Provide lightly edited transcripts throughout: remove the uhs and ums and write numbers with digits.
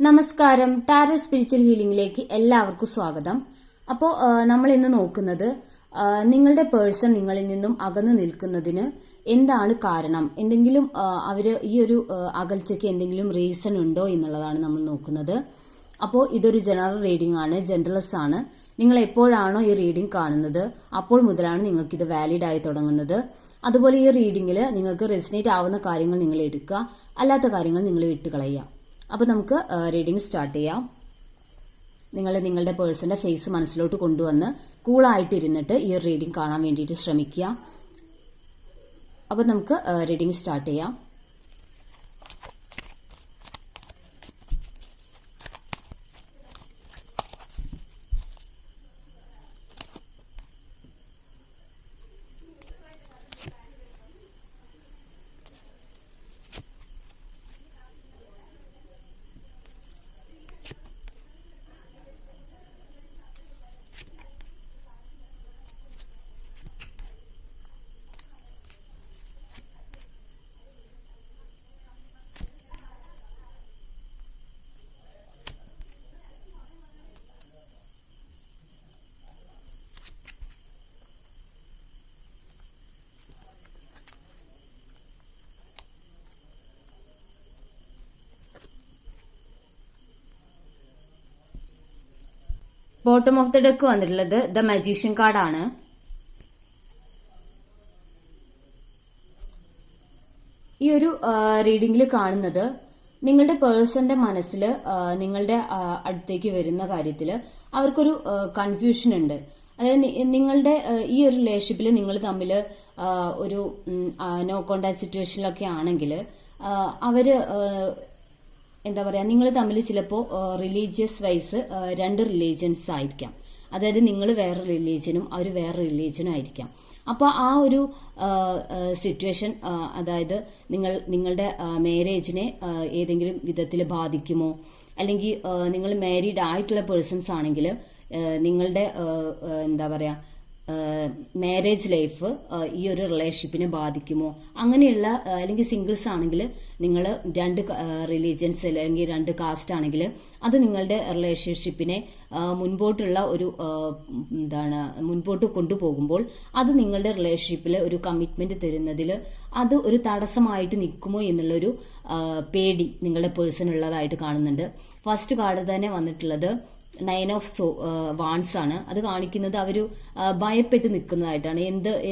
നമസ്കാരം. Tarot spiritual ഹീലിംഗിലേക്ക് എല്ലാവർക്കും സ്വാഗതം. അപ്പോൾ നമ്മൾ ഇന്ന് നോക്കുന്നത് നിങ്ങളുടെ പേഴ്സൺ നിങ്ങളിൽ നിന്നും അകന്നു നിൽക്കുന്നതിന് എന്താണ് കാരണം, എന്തെങ്കിലും അവര് ഈ ഒരു അകൽച്ചയ്ക്ക് എന്തെങ്കിലും റീസൺ ഉണ്ടോ എന്നുള്ളതാണ് നമ്മൾ നോക്കുന്നത്. അപ്പോൾ ഇതൊരു ജനറൽ റീഡിംഗ് ആണ്, ജനറൽസ് ആണ്. നിങ്ങൾ എപ്പോഴാണോ ഈ റീഡിംഗ് കാണുന്നത് അപ്പോൾ മുതലാണ് നിങ്ങൾക്ക് ഇത് വാലിഡ് ആയി തുടങ്ങുന്നത്. അതുപോലെ ഈ റീഡിംഗിൽ നിങ്ങൾക്ക് റെസിനേറ്റ് ആവുന്ന കാര്യങ്ങൾ നിങ്ങൾ എടുക്കുക, അല്ലാത്ത കാര്യങ്ങൾ നിങ്ങൾ വിട്ടുകളയുക. അപ്പോൾ നമുക്ക് റീഡിംഗ് സ്റ്റാർട്ട് ചെയ്യാം. നിങ്ങൾ നിങ്ങളുടെ പേഴ്സന്റെ ഫേസ് മനസ്സിലോട്ട് കൊണ്ടുവന്ന് കൂളായിട്ട് ഇരുന്നിട്ട് ഈ റീഡിംഗ് കാണാൻ വേണ്ടിയിട്ട് ശ്രമിക്കുക. അപ്പോൾ നമുക്ക് റീഡിംഗ് സ്റ്റാർട്ട് ചെയ്യാം. ബോട്ടം ഓഫ് ദ ഡെക്ക് വന്നിട്ടുള്ളത് ദ മജീഷ്യൻ കാർഡാണ്. ഈ ഒരു റീഡിംഗിൽ കാണുന്നത് നിങ്ങളുടെ പേഴ്സന്റെ മനസ്സിൽ നിങ്ങളുടെ അടുത്തേക്ക് വരുന്ന കാര്യത്തിൽ അവർക്കൊരു കൺഫ്യൂഷൻ ഉണ്ട്. അതായത് നിങ്ങളുടെ ഈ ഒരു റിലേഷൻഷിപ്പിൽ നിങ്ങൾ തമ്മിൽ ഒരു നോ കോണ്ടാക്ട് സിറ്റുവേഷനിലൊക്കെ ആണെങ്കിൽ അവര് എന്താ പറയാ, നിങ്ങൾ തമ്മിൽ ചിലപ്പോൾ റിലീജിയസ് വൈസ് രണ്ട് റിലീജിയൻസ് ആയിരിക്കാം. അതായത് നിങ്ങൾ വേറെ റിലീജിയനും അവർ വേറെ റിലീജിയനും ആയിരിക്കാം. അപ്പോൾ ആ ഒരു സിറ്റുവേഷൻ അതായത് നിങ്ങളുടെ മാരേജിനെ ഏതെങ്കിലും വിധത്തിൽ ബാധിക്കുമോ, അല്ലെങ്കിൽ നിങ്ങൾ മാരീഡ് ആയിട്ടുള്ള പേഴ്സൺസ് ആണെങ്കിൽ നിങ്ങളുടെ എന്താ പറയാ മാരേജ് ലൈഫ് ഈ ഒരു റിലേഷൻഷിപ്പിനെ ബാധിക്കുമോ, അങ്ങനെയുള്ള അല്ലെങ്കിൽ സിംഗിൾസ് ആണെങ്കിൽ നിങ്ങൾ രണ്ട് റിലീജിയൻസ് അല്ലെങ്കിൽ രണ്ട് കാസ്റ്റ് ആണെങ്കിൽ അത് നിങ്ങളുടെ റിലേഷൻഷിപ്പിനെ മുൻപോട്ടുള്ള ഒരു മുൻപോട്ട് കൊണ്ടുപോകുമ്പോൾ അത് നിങ്ങളുടെ റിലേഷൻഷിപ്പിൽ ഒരു കമ്മിറ്റ്മെന്റ് തരുന്നതിൽ അത് ഒരു തടസ്സമായിട്ട് നിൽക്കുമോ എന്നുള്ളൊരു പേടി നിങ്ങളുടെ പേഴ്സൺ ഉള്ളതായിട്ട് കാണുന്നുണ്ട്. ഫസ്റ്റ് കാർഡ് തന്നെ വന്നിട്ടുള്ളത് 9 ഓഫ് വാൺസ് ആണ്. അത് കാണിക്കുന്നത് അവര് ഭയപ്പെട്ട് നിൽക്കുന്നതായിട്ടാണ്.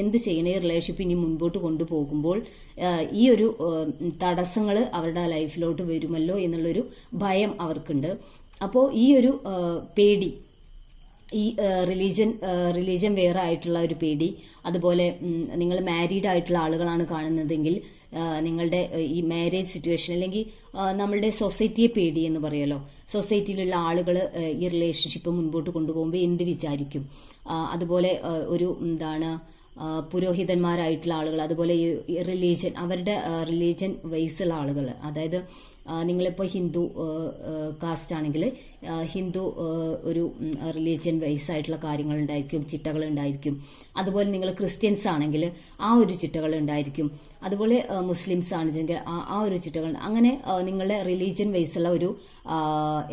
എന്ത് ചെയ്യണ ഈ റിലേഷൻഷിപ്പ് ഇനി മുൻപോട്ട് കൊണ്ടുപോകുമ്പോൾ ഈ ഒരു തടസ്സങ്ങൾ അവരുടെ ലൈഫിലോട്ട് വരുമല്ലോ എന്നുള്ളൊരു ഭയം അവർക്കുണ്ട്. അപ്പോൾ ഈ ഒരു പേടി, ഈ റിലീജിയൻ വേറെ ആയിട്ടുള്ള ഒരു പേടി, അതുപോലെ നിങ്ങൾ മാരീഡ് ആയിട്ടുള്ള ആളുകളാണ് കാണുന്നതെങ്കിൽ നിങ്ങളുടെ ഈ മാരേജ് സിറ്റുവേഷൻ അല്ലെങ്കിൽ നമ്മളുടെ സൊസൈറ്റിയെ പേടി എന്ന് പറയല്ലോ, സൊസൈറ്റിയിലുള്ള ആളുകൾ ഈ റിലേഷൻഷിപ്പ് മുൻപോട്ട് കൊണ്ടുപോകുമ്പോൾ എന്ത് വിചാരിക്കും, അതുപോലെ ഒരു പുരോഹിതന്മാരായിട്ടുള്ള ആളുകൾ, അതുപോലെ ഈ റിലീജിയൻ അവരുടെ റിലീജിയൻ വൈസുള്ള ആളുകൾ, അതായത് നിങ്ങളിപ്പോൾ ഹിന്ദു കാസ്റ്റ് ആണെങ്കിൽ ഹിന്ദു ഒരു റിലീജിയൻ വൈസ് ആയിട്ടുള്ള കാര്യങ്ങൾ ഉണ്ടായിരിക്കും, ചിട്ടകൾ ഉണ്ടായിരിക്കും. അതുപോലെ നിങ്ങൾ ക്രിസ്ത്യൻസ് ആണെങ്കിൽ ആ ഒരു ചിട്ടകൾ ഉണ്ടായിരിക്കും. അതുപോലെ മുസ്ലിംസ് ആണെങ്കിൽ ആ ഒരു ചിട്ടകൾ, അങ്ങനെ നിങ്ങളുടെ റിലീജിയൻ വൈസുള്ള ഒരു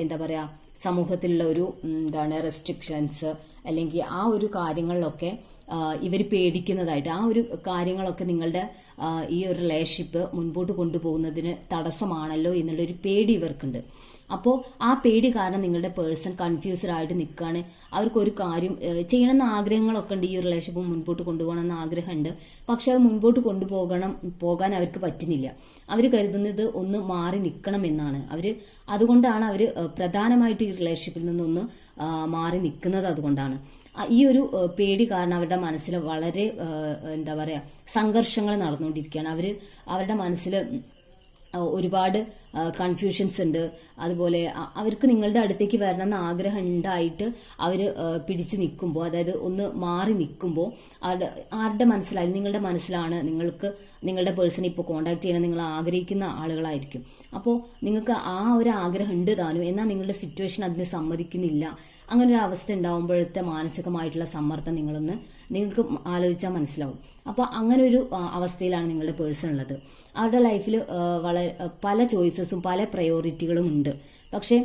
എന്താ പറയാ സമൂഹത്തിലുള്ള ഒരു റെസ്ട്രിക്ഷൻസ് അല്ലെങ്കിൽ ആ ഒരു കാര്യങ്ങളിലൊക്കെ ഇവർ പേടിക്കുന്നതായിട്ട്, ആ ഒരു കാര്യങ്ങളൊക്കെ നിങ്ങളുടെ ഈ ഒരു റിലേഷൻഷിപ്പ് മുൻപോട്ട് കൊണ്ടുപോകുന്നതിന് തടസ്സമാണല്ലോ എന്നുള്ളൊരു പേടി ഇവർക്കുണ്ട്. അപ്പോൾ ആ പേടി കാരണം നിങ്ങളുടെ പേഴ്സൺ കൺഫ്യൂസ്ഡ് ആയിട്ട് നിൽക്കുകയാണ്. അവർക്കൊരു കാര്യം ചെയ്യണമെന്ന ആഗ്രഹങ്ങളൊക്കെ ഉണ്ട്, ഈ ഒരു റിലേഷൻഷിപ്പ് മുൻപോട്ട് കൊണ്ടുപോകണമെന്ന ആഗ്രഹമുണ്ട്. പക്ഷെ അത് മുൻപോട്ട് പോകാൻ അവർക്ക് പറ്റുന്നില്ല. അവർ കരുതുന്നത് ഒന്ന് മാറി നിൽക്കണം എന്നാണ്. അതുകൊണ്ടാണ് അവർ പ്രധാനമായിട്ട് ഈ റിലേഷൻഷിപ്പിൽ നിന്നൊന്ന് മാറി നിൽക്കുന്നത്. അതുകൊണ്ടാണ് ഈ ഒരു പേടി കാരണം അവരുടെ മനസ്സിൽ വളരെ എന്താ പറയാ സംഘർഷങ്ങൾ നടന്നുകൊണ്ടിരിക്കുകയാണ്. അവരുടെ മനസ്സിൽ ഒരുപാട് കൺഫ്യൂഷൻസ് ഉണ്ട്. അതുപോലെ അവർക്ക് നിങ്ങളുടെ അടുത്തേക്ക് വരണമെന്ന് ആഗ്രഹം ഉണ്ടായിട്ട് അവർ പിടിച്ചു നിൽക്കുമ്പോൾ, അതായത് ഒന്ന് മാറി നിൽക്കുമ്പോൾ ആരുടെ മനസ്സിലായി, നിങ്ങളുടെ മനസ്സിലാണ് നിങ്ങളുടെ പേഴ്സണെ ഇപ്പോൾ കോണ്ടാക്ട് ചെയ്യണം നിങ്ങൾ ആഗ്രഹിക്കുന്ന ആളുകളായിരിക്കും. അപ്പോൾ നിങ്ങൾക്ക് ആ ഒരു ആഗ്രഹം ഉണ്ട് താനും, എന്നാൽ നിങ്ങളുടെ സിറ്റുവേഷൻ അതിന് സമ്മതിക്കുന്നില്ല. അങ്ങനെ ഒരു അവസ്ഥ ഉണ്ടാവുമ്പോഴത്തെ മാനസികമായിട്ടുള്ള സമ്മർദ്ദം നിങ്ങൾക്ക് ആലോചിച്ചാൽ മനസ്സിലാവും. അപ്പോൾ അങ്ങനെ ഒരു അവസ്ഥയിലാണ് നിങ്ങളുടെ പേഴ്സൺ ഉള്ളത്. അവരുടെ ലൈഫിൽ വളരെ പല ചോയ്സുകൾ ചോയ്സസും പല പ്രയോറിറ്റികളും ഉണ്ട്. പക്ഷെ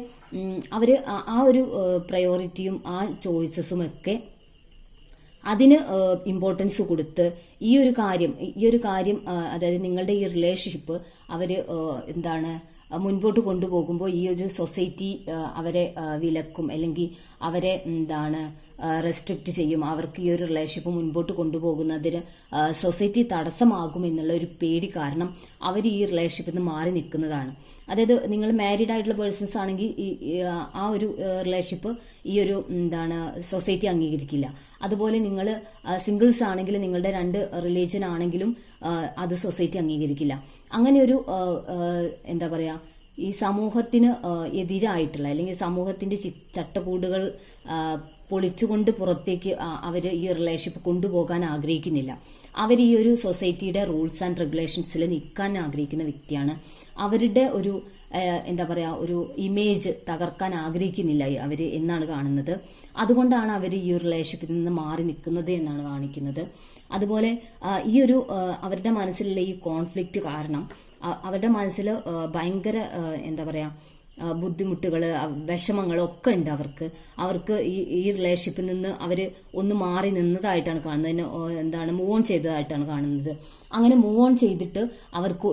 അവര് ആ ഒരു പ്രയോറിറ്റിയും ആ ചോയ്സസും ഒക്കെ അതിന് ഇമ്പോർട്ടൻസ് കൊടുത്ത് ഈ ഒരു കാര്യം അതായത് നിങ്ങളുടെ ഈ റിലേഷൻഷിപ്പ് അവര് മുൻപോട്ട് കൊണ്ടുപോകുമ്പോൾ ഈ ഒരു സൊസൈറ്റി അവരെ വിലക്കും, അല്ലെങ്കിൽ അവരെ റെസ്ട്രിക്റ്റ് ചെയ്യും. അവർക്ക് ഈ ഒരു റിലേഷൻഷിപ്പ് മുൻപോട്ട് കൊണ്ടുപോകുന്നതിന് സൊസൈറ്റി തടസ്സമാകും എന്നുള്ള ഒരു പേടി കാരണം അവർ ഈ റിലേഷൻഷിപ്പിൽ നിന്ന് മാറി നിൽക്കുന്നതാണ്. അതായത് നിങ്ങൾ മാരീഡ് ആയിട്ടുള്ള പേഴ്സൺസ് ആണെങ്കിൽ ആ ഒരു റിലേഷൻഷിപ്പ് ഈ ഒരു സൊസൈറ്റി അംഗീകരിക്കില്ല. അതുപോലെ നിങ്ങൾ സിംഗിൾസ് ആണെങ്കിൽ നിങ്ങളുടെ 2 റിലീജിയൻ ആണെങ്കിലും അത് സൊസൈറ്റി അംഗീകരിക്കില്ല. അങ്ങനെ ഒരു ഈ സമൂഹത്തിന് എതിരായിട്ടുള്ള അല്ലെങ്കിൽ സമൂഹത്തിന്റെ ചട്ടക്കൂടുകൾ പൊളിച്ചുകൊണ്ട് പുറത്തേക്ക് അവർ ഈ റിലേഷൻഷിപ്പ് കൊണ്ടുപോകാൻ ആഗ്രഹിക്കുന്നില്ല. അവർ ഈ ഒരു സൊസൈറ്റിയുടെ റൂൾസ് ആൻഡ് റെഗുലേഷൻസിൽ നിൽക്കാൻ ആഗ്രഹിക്കുന്ന വ്യക്തിയാണ്. അവരുടെ ഒരു ഒരു ഇമേജ് തകർക്കാൻ ആഗ്രഹിക്കുന്നില്ല അവര് എന്നാണ് കാണുന്നത്. അതുകൊണ്ടാണ് അവർ ഈ ഒരു റിലേഷൻഷിപ്പിൽ നിന്ന് മാറി നിൽക്കുന്നത് എന്നാണ് കാണിക്കുന്നത്. അതുപോലെ ഈ ഒരു അവരുടെ മനസ്സിലുള്ള ഈ കോൺഫ്ലിക്റ്റ് കാരണം അവരുടെ മനസ്സിൽ ഭയങ്കര ബുദ്ധിമുട്ടുകൾ, വിഷമങ്ങളൊക്കെ ഉണ്ട്. അവർക്ക് ഈ റിലേഷൻഷിപ്പിൽ നിന്ന് അവര് ഒന്ന് മാറി നിന്നതായിട്ടാണ് കാണുന്നത്. മൂവ് ഓൺ ചെയ്തതായിട്ടാണ് കാണുന്നത്. അങ്ങനെ മൂവ് ഓൺ ചെയ്തിട്ട് അവർക്ക്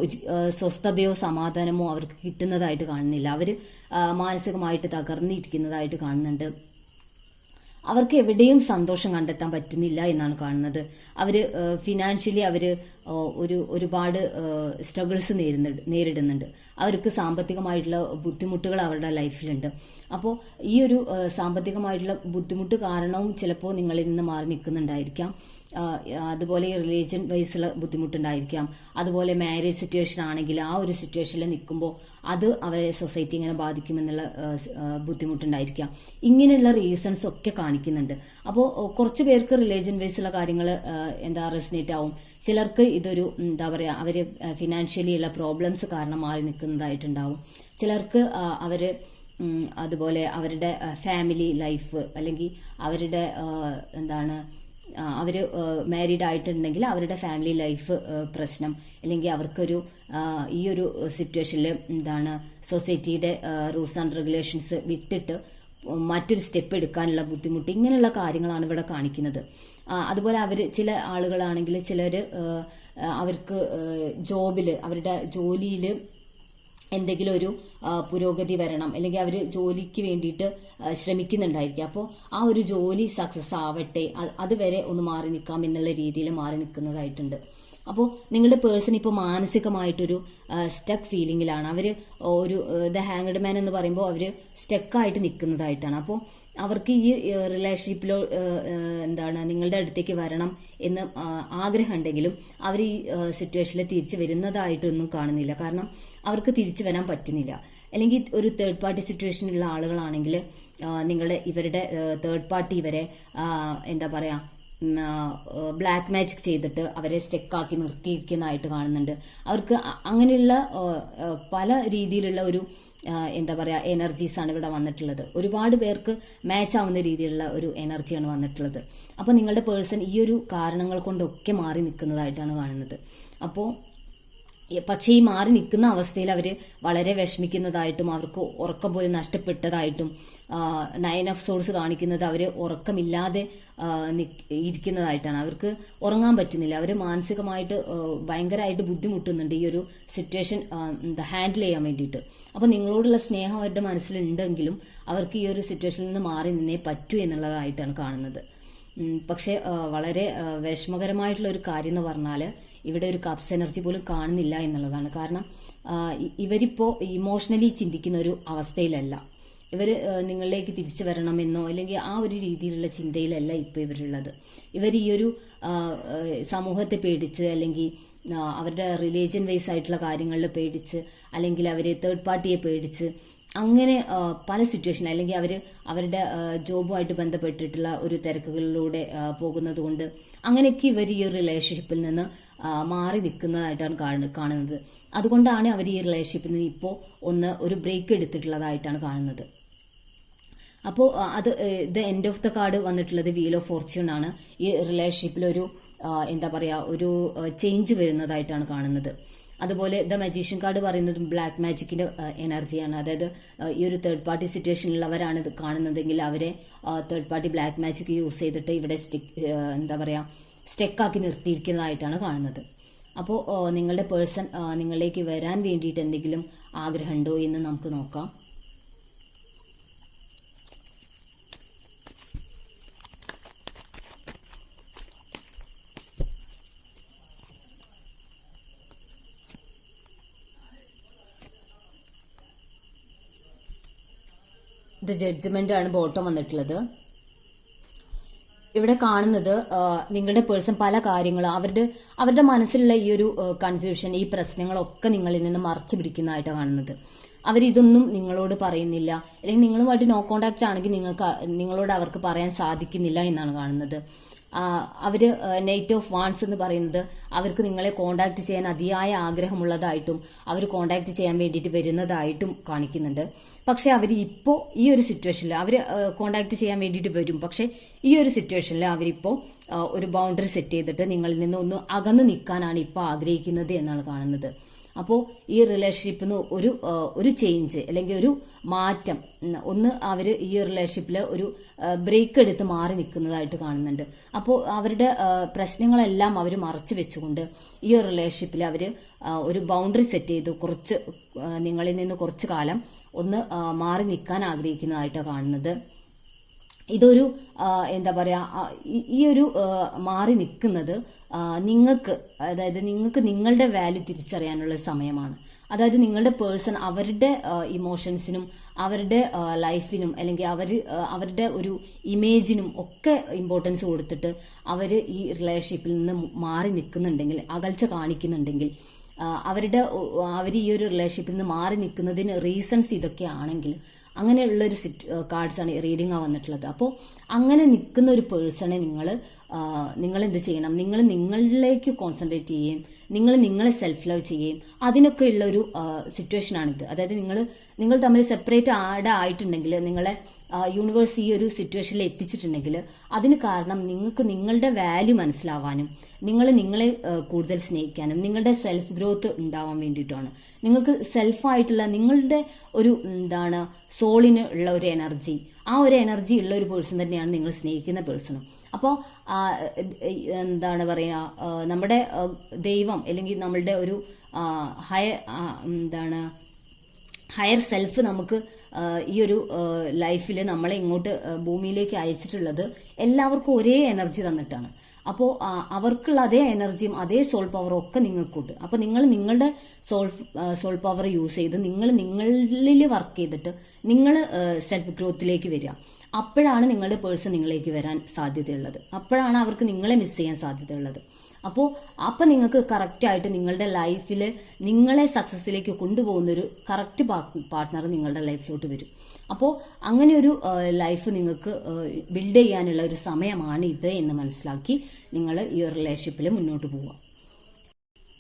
സ്വസ്ഥതയോ സമാധാനമോ അവർക്ക് കിട്ടുന്നതായിട്ട് കാണുന്നില്ല. അവര് മാനസികമായിട്ട് തകർന്നിരിക്കുന്നതായിട്ട് കാണുന്നുണ്ട്. അവർക്ക് എവിടെയും സന്തോഷം കണ്ടെത്താൻ പറ്റുന്നില്ല എന്നാണ് കാണുന്നത്. അവര് ഫിനാൻഷ്യലി അവര് ഒരുപാട് സ്ട്രഗിൾസ് നേരിടുന്നുണ്ട്. അവർക്ക് സാമ്പത്തികമായിട്ടുള്ള ബുദ്ധിമുട്ടുകൾ അവരുടെ ലൈഫിലുണ്ട്. അപ്പോൾ ഈ ഒരു സാമ്പത്തികമായിട്ടുള്ള ബുദ്ധിമുട്ട് കാരണവും ചിലപ്പോൾ നിങ്ങളിൽ നിന്ന് മാറി നിൽക്കുന്നുണ്ടായിരിക്കാം. അതുപോലെ റിലീജിയൻ വൈസുള്ള ബുദ്ധിമുട്ടുണ്ടായിരിക്കാം. അതുപോലെ മാരേജ് സിറ്റുവേഷൻ ആണെങ്കിൽ ആ ഒരു സിറ്റുവേഷനിൽ നിൽക്കുമ്പോൾ അത് അവരെ സൊസൈറ്റി ഇങ്ങനെ ബാധിക്കുമെന്നുള്ള ബുദ്ധിമുട്ടുണ്ടായിരിക്കാം. ഇങ്ങനെയുള്ള റീസൺസ് ഒക്കെ കാണിക്കുന്നുണ്ട്. അപ്പോൾ കുറച്ച് പേർക്ക് റിലീജിയൻ വൈസുള്ള കാര്യങ്ങൾ റെസിനേറ്റ് ആവും. ചിലർക്ക് ഇതൊരു അവര് ഫിനാൻഷ്യലി ഉള്ള പ്രോബ്ലംസ് കാരണം മാറി നിൽക്കുന്നതായിട്ടുണ്ടാവും. ചിലർക്ക് അവര് അതുപോലെ അവരുടെ ഫാമിലി ലൈഫ് അല്ലെങ്കിൽ അവരുടെ അവര് മാരീഡ് ആയിട്ടുണ്ടെങ്കിൽ അവരുടെ ഫാമിലി ലൈഫ് പ്രശ്നം, അല്ലെങ്കിൽ അവർക്കൊരു ഈ ഒരു സിറ്റുവേഷനിൽ സൊസൈറ്റിയുടെ റൂൾസ് ആൻഡ് റെഗുലേഷൻസ് വിട്ടിട്ട് മറ്റൊരു സ്റ്റെപ്പ് എടുക്കാനുള്ള ബുദ്ധിമുട്ട്, ഇങ്ങനെയുള്ള കാര്യങ്ങളാണ് ഇവിടെ കാണിക്കുന്നത്. അതുപോലെ ചില ആളുകളാണെങ്കിൽ ചിലര് അവർക്ക് അവരുടെ ജോലിയിൽ എന്തെങ്കിലും ഒരു പുരോഗതി വരണം, അല്ലെങ്കിൽ അവർ ജോലിക്ക് വേണ്ടിയിട്ട് ശ്രമിക്കുന്നുണ്ടായിരിക്കും. അപ്പോൾ ആ ഒരു ജോലി സക്സസ് ആവട്ടെ, അതുവരെ ഒന്ന് മാറി നിൽക്കാം എന്നുള്ള രീതിയിൽ മാറി നിൽക്കുന്നതായിട്ടുണ്ട്. അപ്പോൾ നിങ്ങളുടെ പേഴ്സൺ ഇപ്പോൾ മാനസികമായിട്ടൊരു സ്റ്റക്ക് ഫീലിംഗിലാണ്. അവര് ദ ഹാങ്ഡ് മാൻ എന്ന് പറയുമ്പോൾ അവര് സ്റ്റക്കായിട്ട് നിൽക്കുന്നതായിട്ടാണ്. അപ്പോൾ അവർക്ക് ഈ റിലേഷൻഷിപ്പിലോ നിങ്ങളുടെ അടുത്തേക്ക് വരണം എന്ന് ആഗ്രഹം ഉണ്ടെങ്കിലും അവർ ഈ സിറ്റുവേഷനിൽ തിരിച്ചു വരുന്നതായിട്ടൊന്നും കാണുന്നില്ല. കാരണം അവർക്ക് തിരിച്ചു വരാൻ പറ്റുന്നില്ല. അല്ലെങ്കിൽ ഒരു തേർഡ് പാർട്ടി സിറ്റുവേഷനിലുള്ള ആളുകളാണെങ്കിൽ ഇവരുടെ തേർഡ് പാർട്ടി ഇവരെ ബ്ലാക്ക് മാജിക് ചെയ്തിട്ട് അവരെ സ്റ്റെക്കാക്കി നിർത്തിയിരിക്കുന്നതായിട്ട് കാണുന്നുണ്ട്. അവർക്ക് അങ്ങനെയുള്ള പല രീതിയിലുള്ള ഒരു എനർജീസ് ആണ് ഇവിടെ വന്നിട്ടുള്ളത്. ഒരുപാട് പേർക്ക് മാച്ച് ആവുന്ന രീതിയിലുള്ള ഒരു എനർജിയാണ് വന്നിട്ടുള്ളത്. അപ്പോൾ നിങ്ങളുടെ പേഴ്സൺ ഈ ഒരു കാരണങ്ങൾ കൊണ്ടൊക്കെ മാറി നിൽക്കുന്നതായിട്ടാണ് കാണുന്നത്. അപ്പോൾ പക്ഷേ ഈ മാറി നിൽക്കുന്ന അവസ്ഥയിൽ അവർ വളരെ വിഷമിക്കുന്നതായിട്ടും അവർക്ക് ഉറക്കം പോലും നഷ്ടപ്പെട്ടതായിട്ടും 9 ഓഫ് സോഴ്സ് കാണിക്കുന്നത് അവർ ഉറക്കമില്ലാതെ ഇരിക്കുന്നതായിട്ടാണ്. അവർക്ക് ഉറങ്ങാൻ പറ്റുന്നില്ല. അവർ മാനസികമായിട്ട് ഭയങ്കരമായിട്ട് ബുദ്ധിമുട്ടുന്നുണ്ട് ഈ ഒരു സിറ്റുവേഷൻ ഹാൻഡിൽ ചെയ്യാൻ വേണ്ടിയിട്ട്. അപ്പോൾ നിങ്ങളോടുള്ള സ്നേഹം അവരുടെ മനസ്സിലുണ്ടെങ്കിലും അവർക്ക് ഈ ഒരു സിറ്റുവേഷനിൽ നിന്ന് മാറി നിന്നേ പറ്റൂ എന്നുള്ളതായിട്ടാണ് കാണുന്നത്. പക്ഷെ വളരെ വിഷമകരമായിട്ടുള്ള ഒരു കാര്യം എന്ന് പറഞ്ഞാൽ ഇവിടെ ഒരു കപ്സ് എനർജി പോലും കാണുന്നില്ല എന്നുള്ളതാണ്. കാരണം ഇവരിപ്പോ ഇമോഷണലി ചിന്തിക്കുന്ന ഒരു അവസ്ഥയിലല്ല. ഇവർ നിങ്ങളിലേക്ക് തിരിച്ചു വരണമെന്നോ അല്ലെങ്കിൽ ആ ഒരു രീതിയിലുള്ള ചിന്തയിലല്ല ഇപ്പോൾ ഇവരുള്ളത്. ഇവർ ഈ ഒരു സമൂഹത്തെ പേടിച്ച്, അല്ലെങ്കിൽ അവരുടെ റിലീജിയൻ വൈസ് ആയിട്ടുള്ള കാര്യങ്ങളിൽ പേടിച്ച്, അല്ലെങ്കിൽ അവരെ തേർഡ് പാർട്ടിയെ പേടിച്ച്, അങ്ങനെ പല സിറ്റുവേഷൻ, അല്ലെങ്കിൽ അവരുടെ ജോബുമായിട്ട് ബന്ധപ്പെട്ടിട്ടുള്ള ഒരു തിരക്കുകളിലൂടെ പോകുന്നത് കൊണ്ട് അങ്ങനെയൊക്കെ ഇവർ ഈ ഒരു റിലേഷൻഷിപ്പിൽ നിന്ന് മാറി നിൽക്കുന്നതായിട്ടാണ് കാണുന്നത്. അതുകൊണ്ടാണ് അവർ ഈ റിലേഷൻഷിപ്പിൽ നിന്ന് ഇപ്പോൾ ഒരു ബ്രേക്ക് എടുത്തിട്ടുള്ളതായിട്ടാണ് കാണുന്നത്. അപ്പോൾ the end of the card വന്നിട്ടുള്ളത് വീൽ ഓഫ് ഫോർച്യൂൺ ആണ്. ഈ റിലേഷൻഷിപ്പിൽ ഒരു ചേഞ്ച് വരുന്നതായിട്ടാണ് കാണുന്നത്. അതുപോലെ ദ മജീഷ്യൻ കാർഡ് പറയുന്നത് ബ്ലാക്ക് മാജിക്കിന്റെ എനർജിയാണ്. അതായത് ഈ ഒരു തേർഡ് പാർട്ടി സിറ്റുവേഷനിലുള്ളവരാണ് ഇത് കാണുന്നതെങ്കിൽ അവരെ third party black magic use ചെയ്തിട്ട് ഇവിടെ എന്താ പറയാ സ്റ്റെക്കാക്കി നിർത്തിയിരിക്കുന്നതായിട്ടാണ് കാണുന്നത്. അപ്പോൾ നിങ്ങളുടെ പേഴ്സൺ നിങ്ങളിലേക്ക് വരാൻ വേണ്ടിയിട്ട് എന്തെങ്കിലും ആഗ്രഹമുണ്ടോ എന്ന് നമുക്ക് നോക്കാം. ഇത് ജഡ്ജ്മെന്റ് ആണ് ബോട്ടം വന്നിട്ടുള്ളത്. ഇവിടെ കാണുന്നത് നിങ്ങളുടെ പേഴ്സൺ പല കാര്യങ്ങളും അവരുടെ മനസ്സിലുള്ള ഈ ഒരു കൺഫ്യൂഷൻ, ഈ പ്രശ്നങ്ങളൊക്കെ നിങ്ങളിൽ നിന്ന് മറച്ചു പിടിക്കുന്നതായിട്ടാണ് കാണുന്നത്. അവരിതൊന്നും നിങ്ങളോട് പറയുന്നില്ല, അല്ലെങ്കിൽ നിങ്ങളുമായിട്ട് നോ കോണ്ടാക്ട് ആണെങ്കിൽ നിങ്ങളോട് അവർക്ക് പറയാൻ സാധിക്കുന്നില്ല എന്നാണ് കാണുന്നത്. അവര് നൈറ്റ് ഓഫ് വാൺസ് എന്ന് പറയുന്നത് അവർക്ക് നിങ്ങളെ കോണ്ടാക്ട് ചെയ്യാൻ അതിയായ ആഗ്രഹമുള്ളതായിട്ടും അവർ കോണ്ടാക്ട് ചെയ്യാൻ വേണ്ടിയിട്ട് വരുന്നതായിട്ടും കാണിക്കുന്നുണ്ട്. പക്ഷെ അവർ ഇപ്പോൾ ഈ ഒരു സിറ്റുവേഷനിൽ അവർ കോണ്ടാക്ട് ചെയ്യാൻ വേണ്ടിയിട്ട് വരും. പക്ഷെ ഈ ഒരു സിറ്റുവേഷനിൽ അവരിപ്പോൾ ഒരു ബൗണ്ടറി സെറ്റ് ചെയ്തിട്ട് നിങ്ങളിൽ നിന്ന് ഒന്ന് അകന്നു നിൽക്കാനാണ് ഇപ്പോൾ ആഗ്രഹിക്കുന്നത് എന്നാണ് കാണുന്നത്. അപ്പോൾ ഈ റിലേഷൻഷിപ്പിൽ നിന്ന് ഒരു ചേഞ്ച് അല്ലെങ്കിൽ ഒരു മാറ്റം, ഒന്ന് അവർ ഈ റിലേഷൻഷിപ്പിൽ ഒരു ബ്രേക്ക് എടുത്ത് മാറി നിൽക്കുന്നതായിട്ട് കാണുന്നുണ്ട്. അപ്പോൾ അവരുടെ പ്രശ്നങ്ങളെല്ലാം അവർ മറച്ചു വെച്ചുകൊണ്ട് ഈ ഒരു റിലേഷൻഷിപ്പിൽ അവർ ഒരു ബൗണ്ടറി സെറ്റ് ചെയ്ത് നിങ്ങളിൽ നിന്ന് കുറച്ച് കാലം ഒന്ന് മാറി നിൽക്കാൻ ആഗ്രഹിക്കുന്നതായിട്ടാണ് കാണുന്നത്. ഇതൊരു എന്താ പറയാ, ഈ ഒരു മാറി നിൽക്കുന്നത് നിങ്ങൾക്ക് നിങ്ങളുടെ വാല്യൂ തിരിച്ചറിയാനുള്ള സമയമാണ്. അതായത് നിങ്ങളുടെ പേഴ്സൺ അവരുടെ ഇമോഷൻസിനും അവരുടെ ലൈഫിനും അല്ലെങ്കിൽ അവരുടെ ഒരു ഇമേജിനും ഒക്കെ ഇമ്പോർട്ടൻസ് കൊടുത്തിട്ട് അവർ ഈ റിലേഷൻഷിപ്പിൽ നിന്ന് മാറി നിൽക്കുന്നുണ്ടെങ്കിൽ, അകൽച്ച കാണിക്കുന്നുണ്ടെങ്കിൽ, അവർ ഈ ഒരു റിലേഷൻഷിപ്പിൽ നിന്ന് മാറി നിൽക്കുന്നതിന് റീസൺസ് ഇതൊക്കെ ആണെങ്കിൽ അങ്ങനെയുള്ളൊരു കാർഡ്സാണ് റീഡിംഗ് വന്നിട്ടുള്ളത്. അപ്പോൾ അങ്ങനെ നിൽക്കുന്ന ഒരു പേഴ്സണെ നിങ്ങൾ എന്ത് ചെയ്യണം, നിങ്ങൾ നിങ്ങളിലേക്ക് കോൺസെൻട്രേറ്റ് ചെയ്യുകയും നിങ്ങളെ സെൽഫ് ലവ് ചെയ്യുകയും അതിനൊക്കെയുള്ള ഒരു സിറ്റുവേഷനാണിത്. അതായത് നിങ്ങൾ തമ്മിൽ സെപ്പറേറ്റ് ആയിട്ടുണ്ടെങ്കിൽ, നിങ്ങളെ യൂണിവേഴ്സ് ഈ ഒരു സിറ്റുവേഷനിൽ എത്തിച്ചിട്ടുണ്ടെങ്കിൽ അതിന് കാരണം നിങ്ങൾക്ക് നിങ്ങളുടെ വാല്യൂ മനസ്സിലാവാനും നിങ്ങളെ കൂടുതൽ സ്നേഹിക്കാനും നിങ്ങളുടെ സെൽഫ് ഗ്രോത്ത് ഉണ്ടാവാൻ വേണ്ടിയിട്ടാണ്. നിങ്ങൾക്ക് സെൽഫായിട്ടുള്ള നിങ്ങളുടെ ഒരു സോളിന് ഉള്ള ഒരു എനർജി, ആ ഒരു എനർജി ഉള്ള ഒരു പേഴ്സൺ തന്നെയാണ് നിങ്ങൾ സ്നേഹിക്കുന്ന പേഴ്സണും. അപ്പോൾ എന്താണ് പറയുക, നമ്മുടെ ദൈവം അല്ലെങ്കിൽ നമ്മളുടെ ഒരു ഹയർ സെൽഫ് നമുക്ക് ഈ ഒരു ലൈഫിൽ നമ്മളെ ഇങ്ങോട്ട് ഭൂമിയിലേക്ക് അയച്ചിട്ടുള്ളത് എല്ലാവർക്കും ഒരേ എനർജി തന്നിട്ടാണ്. അപ്പോൾ അവർക്കുള്ള അതേ എനർജിയും അതേ സോൾ പവറും ഒക്കെ നിങ്ങൾക്കുണ്ട്. അപ്പോൾ നിങ്ങൾ നിങ്ങളുടെ സോൾ പവർ യൂസ് ചെയ്ത് നിങ്ങളിൽ വർക്ക് ചെയ്തിട്ട് നിങ്ങൾ സെൽഫ് ഗ്രോത്തിലേക്ക് വരിക. അപ്പോഴാണ് നിങ്ങളുടെ പേഴ്സൺ നിങ്ങളിലേക്ക് വരാൻ സാധ്യതയുള്ളത്. അപ്പോഴാണ് അവർക്ക് നിങ്ങളെ മിസ് ചെയ്യാൻ സാധ്യതയുള്ളത്. അപ്പോൾ നിങ്ങൾക്ക് കറക്റ്റായിട്ട് നിങ്ങളുടെ ലൈഫിൽ നിങ്ങളെ സക്സസിലേക്ക് കൊണ്ടുപോകുന്ന ഒരു കറക്റ്റ് പാർട്ട്ണർ നിങ്ങളുടെ ലൈഫിലോട്ട് വരും. അപ്പോൾ അങ്ങനെ ഒരു ലൈഫ് നിങ്ങൾക്ക് ബിൽഡ് ചെയ്യാനുള്ള ഒരു സമയമാണ് ഇത് എന്ന് മനസ്സിലാക്കി നിങ്ങൾ ഈ ഒരു റിലേഷൻഷിപ്പിൽ മുന്നോട്ട് പോവുക.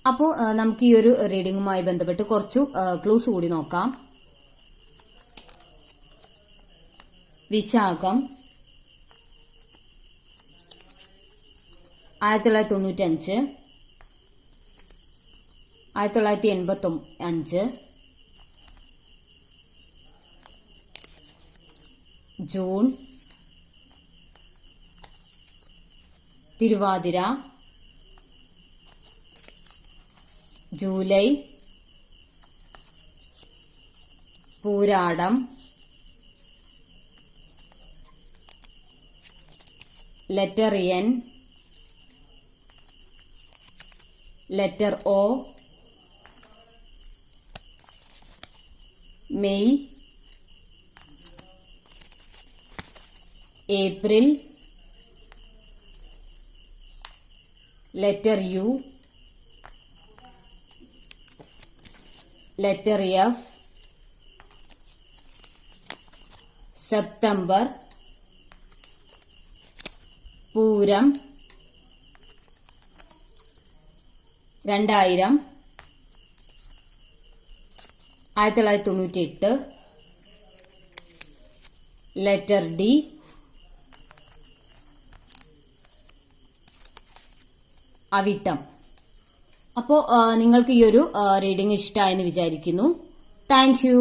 അപ്പോൾ നമുക്ക് ഈ ഒരു റീഡിങ്ങുമായി ബന്ധപ്പെട്ട് കുറച്ചു ക്ലൂസ് കൂടി നോക്കാം. Vishakham 1995, 1985, June, Thiruvathira, July, Pooradam, letter N, letter O, May, April, letter U, letter F, September, Pooram, 2000, 1998, letter D, Avittam. അപ്പോൾ നിങ്ങൾക്ക് ഈ ഒരു റീഡിംഗ് ഇഷ്ടമായെന്ന് വിചാരിക്കുന്നു. Thank U.